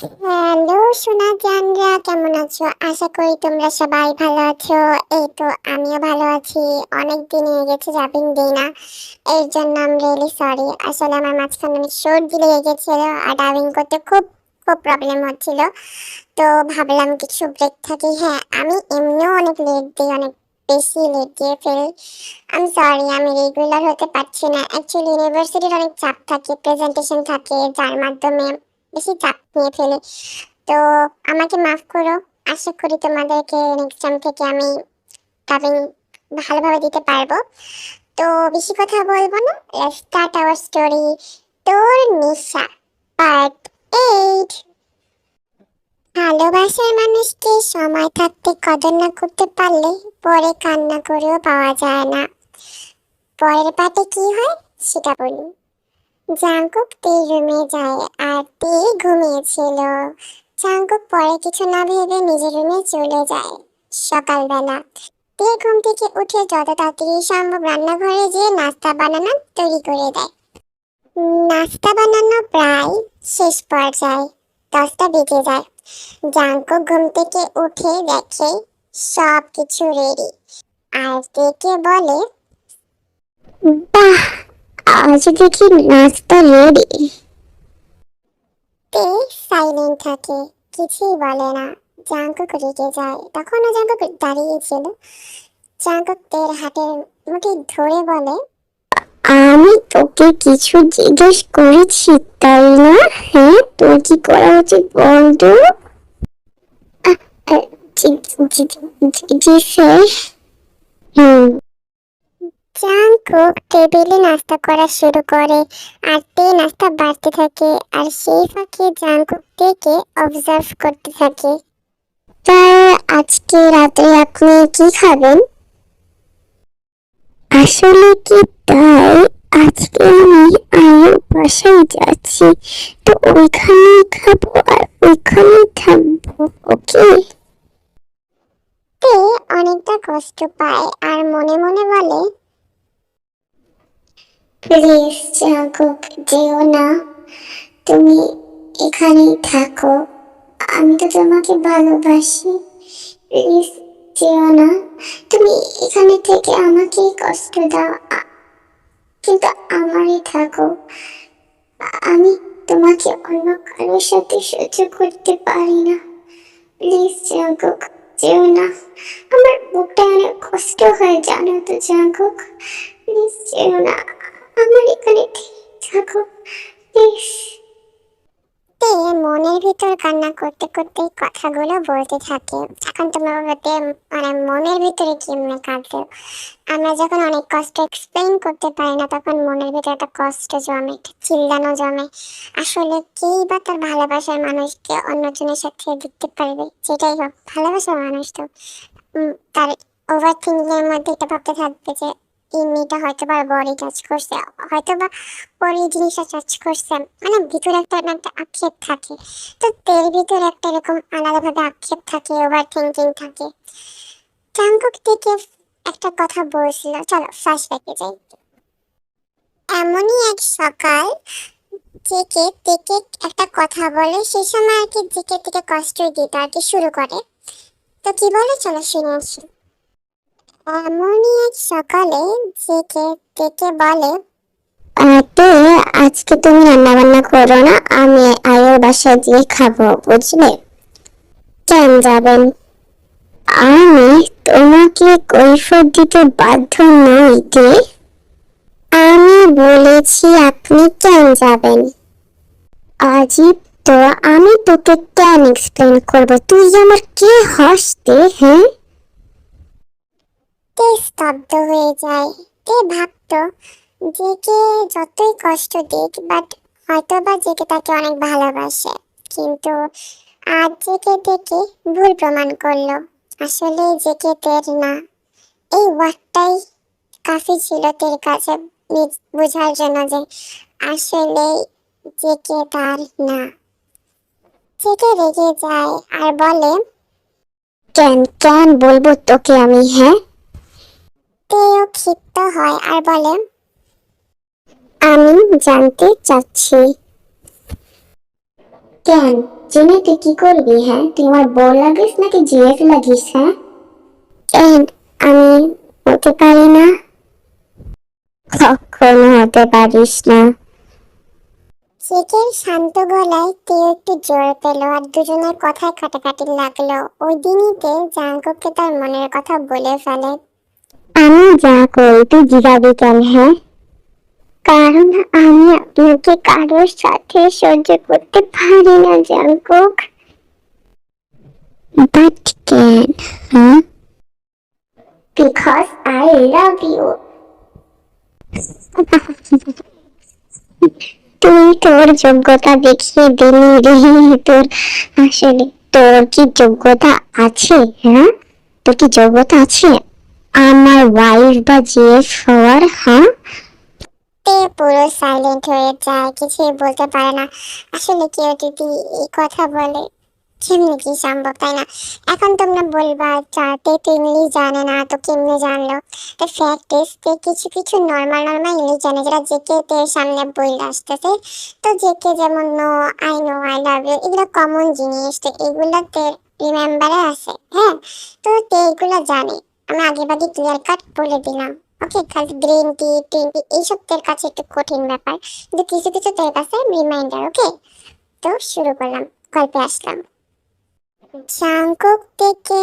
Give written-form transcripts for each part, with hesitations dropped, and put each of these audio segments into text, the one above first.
Hello সোনা জানরা, কেমন আছো? আশা করি তোমরা সবাই ভালো আছো। এই তো আমিও ভালো আছি। অনেক দিন হয়ে গেছে ডাবিং দিই না, এর জন্য আমি রিয়েলি সরি। আসলে আমার মাঝখানে অনেক সর্দি লেগে গেছিল আর ডাবিং করতে খুব খুব প্রবলেম হচ্ছিল। তো ভাবলাম কিছু ব্রেক থাকি। হ্যাঁ, আমি এমনিও অনেক লেট দিই, অনেক বেশি লেট দিয়ে ফেলি। আমি সরি, আমি রেগুলার হতে পারছি না। অ্যাকচুয়ালি ইউনিভার্সিটির অনেক চাপ থাকে, প্রেজেন্টেশন থাকে, যার মাধ্যমে বেশি চাপ নিয়ে ফেলি। তো আমাকে মাফ করো। আশা করি তোমাদেরকে নেক্সট টাইম থেকে আমি ডাবিং ভালোভাবে দিতে পারবো। তো বেশি কথা বলবো না, লেটস স্টার্ট আওয়ার স্টোরি। তোর নেশা পার্ট 8। ভালোবাসার মানুষকে সময় থাকতে কদর না করতে পারলে পরে কান্না করেও পাওয়া যায় না। পরের পার্টে কি হয় সেটা বলি। জাঙ্কুক তের রুমে যায় আর তে ঘুমিয়েছিল। জাঙ্কুক পরে কিছু না ভেবে নিজের রুমে চলে যায়। সকালবেলা তে ঘুম থেকে উঠে যত তাড়াতাড়ি সম্ভব রান্নাঘরে যেয়ে নাস্তা বানানো তৈরি করে দেয়। নাস্তা বানানো প্রায় শেষ পর্যায়ে, 10টা বেজে যায়। জাঙ্কুক ঘুম থেকে উঠে দেখে সব কিছু রেডি আর তেকে বলে, বাহ, আজ দেখি নাস্তা রেডি। তে সাইলেন্ট থাকে, কিছুই বলে না। জাঙ্কুক রেগে যায়। তখনও জাঙ্কুক দাঁড়িয়েছিল। জাঙ্কুক তের হাতের মুঠি ধরে বলে, আমি তোকে কিছু জিজ্ঞেস করেছি তাই না? হ্যাঁ, তোর কি করা উচিত বলতো? আহ, আহ, জি জি জি স্যার। হুম। জাঙ্কুক টেবিলে নাস্তা করা শুরু করে আর তে নাস্তা বাড়তে থাকে আর সেই ফাঁকে জাঙ্কুক তেকে অবজার্ভ করতে থাকে। তাই আজকে রাতে আপনি কি খাবেন? আসলে কি তাই, আজকে আমি আয়ের বাসায় যাচ্ছি, তো ওইখানেই খাবো আর ওইখানেই থাকবো। ওকে। তে অনেকটা কষ্ট পায় আর মনে মনে বলে, প্লিজ জাঙ্কুক, যেও না, তুমি এখানেই থাকো, আমি তো তোমাকে ভালোবাসি। প্লিজ যেও না, তুমি এখানে থেকে আমাকে কষ্ট দাও, কিন্তু আমারই থাকো। আমি তোমাকে অন্য কারোর সাথে সহ্য করতে পারি না। প্লিজ জাঙ্কুক, যেও না, আমার বুকটা অনেক কষ্ট হয় জানো তো জাঙ্কুক। প্লিজ যেও না, আমার এখানে থাকো প্লিজ। তে মনের ভিতর কান্না করতে করতে কথাগুলো বলতে থাকে। এখন তোমার বলতে মানে মনের ভিতরে কেমনে কাঁদবে? আমরা যখন অনেক কষ্ট এক্সপ্লেইন করতে পারি না, তখন মনের ভিতরে একটা কষ্ট জমে, একটা চিল্লানো জমে। আসলে কেই বা তার ভালোবাসার মানুষকে অন্যজনের সাথে দেখতে পারবে? যেটাই হোক, ভালোবাসার মানুষ তো তার ওভার থিঙ্কিং এর মধ্যে এটা ভাবতে থাকবে যে এই মেয়েটা হয়তো বা বডি টাচ করছে, হয়তো বা ওর এই জিনিসটা টাচ করছে। মানে ভিতরে একটা না একটা আক্ষেপ থাকে। তো তের ভিতরে একটা এরকম আলাদাভাবে আক্ষেপ থাকে, ওভার থিঙ্কিং থাকে। জাঙ্কুক থেকে একটা কথা বলছিল, চলো ফ্ল্যাশব্যাকে যাই। এমনই এক সকাল, জেকে তেকে একটা কথা বলে, সেই সময় আর কি জেকে থেকে কষ্ট দিতে আর কি শুরু করে। তো কি বলে চলো শুনে আসি। এমনই এক সকালে জেকে তেকে বলে, তো আজকে তুমি রান্না বান্না করো না, আমি আয়ের বাসায় গিয়ে খাবো, বুঝলে? কেন যাবেন? আমি তোমাকে কৈফিয়ত দিতে বাধ্য নই যে। আমি বলেছি আপনি কেন যাবেন। আজীব তো, আমি তোকে কেন এক্সপ্লেন করবো? তুই আমার কে হসতে? হ্যাঁ। তে স্তব্ধ হয়ে যায়। তে ভাবতো জেকে যতই কষ্ট দিক, বাট হয়তো বা জেকে তাকে অনেক ভালোবাসে। কিন্তু আজ জেকে দেখে ভুল প্রমাণ করলো। আসলে জেকে তের না। এই ওয়ার্ডটাই কাফি ছিল তের কাছে বোঝার জন্য যে আসলে জেকে তার না। জেকে রেগে যায় আর বলে, কেন কেন বলবো তোকে আমি, হ্যাঁ? তেও ক্ষিপ্ত হয় আর বলে, আমি জানতে চাচ্ছি। কেন? জেনে তুই কি করবি? হ্যাঁ, তুই আমার বউ লাগিস নাকি জিএফ লাগিস? হ্যাঁ, কেন আমি হতে পারি না? কখনো হতে পারিস না। চেকের শান্ত গলায় কেউ একটু জোর পেল আর দুজনের কথায় কাটাকাটি লাগলো। ওই দিনইতে জাঙ্কুককে তার মনের কথা বলে ফেলে। আমি যা করি তুই জিগাবি কেন? হ্যাঁ, কারণ আমি আপনাকে কারোর সাথে সহ্য করতে পারি না জাঙ্কুক। But can? হ্যাঁ, বিকজ আই লাভ ইউ। তুই তোর যোগ্যতা দেখিয়ে দিলি রে। তোর আসলে তোর কি যোগ্যতা আছে? হ্যাঁ, তোর কি যোগ্যতা আছে আমার ওয়াইফ বা জিএফ হওয়ার? হ্যাঁ, তে পুরো সাইলেন্ট হয়ে যায়, কিছুই বলতে পারে না। আসলে কেউ যদি এই কথা বলে কেমনে কি সম্ভব, তাই না? এখন তোমরা বলবা যাতে তো ইংলিশ জানে না তো কেমনে জানলো? তো ফ্যাক্ট ইজ কিছু কিছু নর্মাল নর্মাল ইংলিশ জানে যারা জেকে তে সামনে বই আসতেছে। তো জেকে যেমন no, I know, I love you, এগুলো কমন জিনিস, তো এগুলাতে রিমেম্বারে আছে। হ্যাঁ, তো তে এগুলো জানে। আমি আগে ভাগে ক্লিয়ার কাট বলে দিলাম। ওকে, খালি গ্রিন টি টিন টি এইসব তের কাছে একটু কঠিন ব্যাপার, কিন্তু কিছু কিছু তের কাছে রিমাইন্ডার। ওকে, তো শুরু করলাম, গল্পে আসলাম। জাংকুক থেকে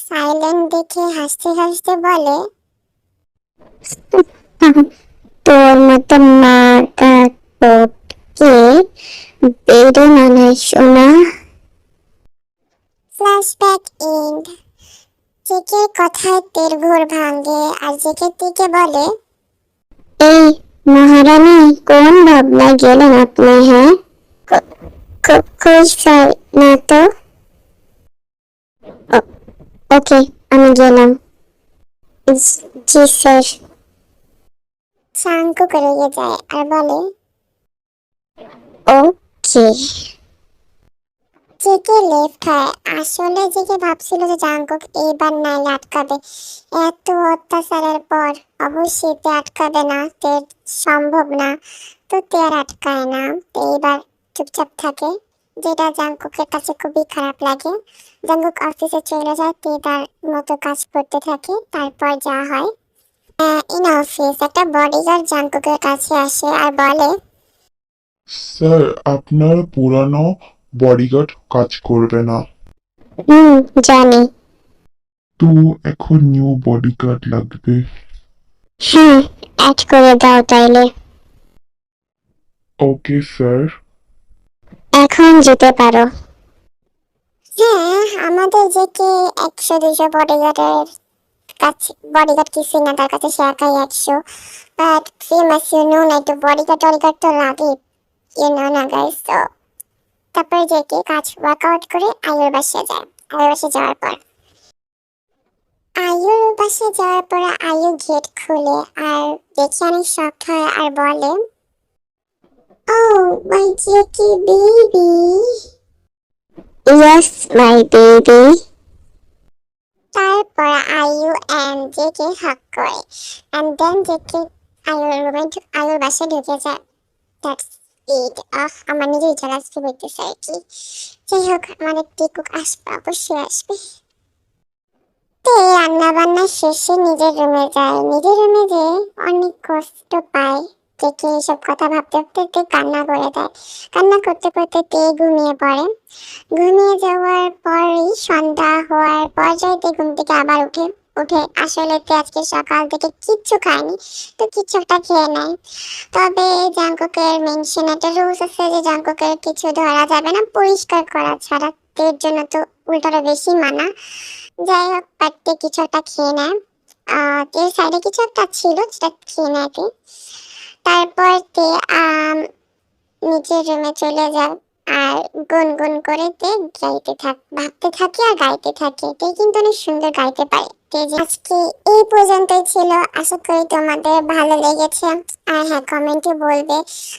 সাইলেন্ট দেখে হাসতে হাসতে বলে, তোর মতো মাদারচোদকে বেড়ে মানায় শোনা। Flashback end. জেকের কথায় তের ঘোর ভাঙে আর জেকের দিকে বলে, এই মহারানী, কোন ভাবনায় গেলেন আপনি? হ্যাঁ, খুশ না তো? ওকে, আমি গেলাম। জি স্যার। জাংকুক রেগে যায় আর বলে, ওকে। জেকে লেফট হয়। আসলে জেকে ভাবছিল যে জাংকুক এইবার নাইলে আটকাবে। এত অত্যাচারের পর অবশ্যই তে আটকাবে না, তে সম্ভব না। তো তে আর আটকায় না, তো এইবার চুপচাপ থাকে, যেটা জাংকুকের কাছে খুবই খারাপ লাগে। জাংকুক অফিসে চলে যায়, তে তার মতো কাজ করতে থাকে। তারপর যা হয়, ইন অফিস একটা বডিগার্ড জাংকুকের কাছে আসে আর বলে, স্যার, আপনার পুরানো বডিগার্ড কাজ করবে না, জানি। তো এখন নিউ বডিগার্ড লাগবে। হ্যাঁ, অ্যাড করে দাও তাইলে। Okay sir. এখন যেতে পারো। হ্যাঁ, আমাদের যে কে 100-200 বডিগার্ডের কাছে, বডিগার্ড কিছুই না তার কাছে, সে একাই 100। বাট ফেমাস ইউ নো না, একটু বডিগার্ড টডিগার্ড তো লাগে, ইউ নো না গাইস। তো তারপরে যে কে কাজ ওয়ার্কআউট করে আয়ুর বাসায় যায়। আয়ুর বাসায় যাওয়ার পর, আয়ু গেট খুলে আর দেখে অনেক শখ হয় আর বলে, oh my Jackie baby. Yes my baby. তারপর আয়ু এন্ড জেকে হাগ করে এন্ড দেন জেকে আয়ুর বাসায় ঢুকে যায়। That's it. আমার নিজেই জেলাস ফিল হইতেছে আর কি। যাই হোক, আমাদের টিকুক আসবে, অবশ্যই আসবে। তে রান্না বান্না শেষে নিজের রুমে যায়। নিজের রুমে যে অনেক কষ্ট পায়। দেখে এসব কথা ভাবতে ভাবতে তে কান্না করে দেয়। কান্না করতে করতে তে ঘুমিয়ে পড়ে। ঘুমিয়ে যাওয়ার পরই সন্ধ্যা হওয়ার পর্যায়ে ঘুম থেকে আবার উঠে আসলে তে আজকে সকাল থেকে কিচ্ছু খায়নি, তো কিছু একটা খেয়ে নেয়। তবে জাংকুকের মেনশন একটা রুলস আছে যে জাংকুকের কিছু ধরা যাবে না পরিষ্কার করা ছাড়া, তের জন্য তো উল্টাটা বেশি মানা। যাই হোক, পাট্টে কিছু একটা খেয়ে নেয়। তের সাইডে কিছু একটা ছিল যেটা খেয়ে নেয় তে। তারপর তে নিচের রুমে চলে যায় আর গুনগুন করে তে ভাবতে থাকে আর গাইতে থাকে। তে কিন্তু অনেক সুন্দর গাইতে পারে। আজকে এই পর্যন্তই ছিল, আশা করি তোমাদের ভালো লেগেছে। আর হ্যাঁ, কমেন্টে বলবে।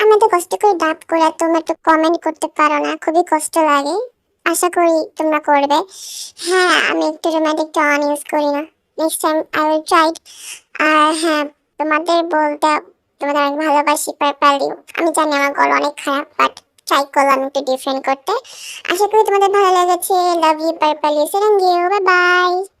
আমি তো কষ্ট করে ডাব করে, তোমরা একটু কমেন্ট করতে পারো না, খুবই কষ্ট লাগে। আশা করি তোমরা করবে। হ্যাঁ, আমি একটু রোমান্টিক টোন ইউজ করি না, next time I will try. আর হ্যাঁ, তোমাদের বলতে তোমাদের অনেক ভালোবাসি, পারপালিও। আমি জানি আমার গলা অনেক খারাপ, বাট ট্রাই করলাম একটু ডিফারেন্ট করতে। আশা করি তোমাদের ভালো লেগেছে। Love you purple, bye by.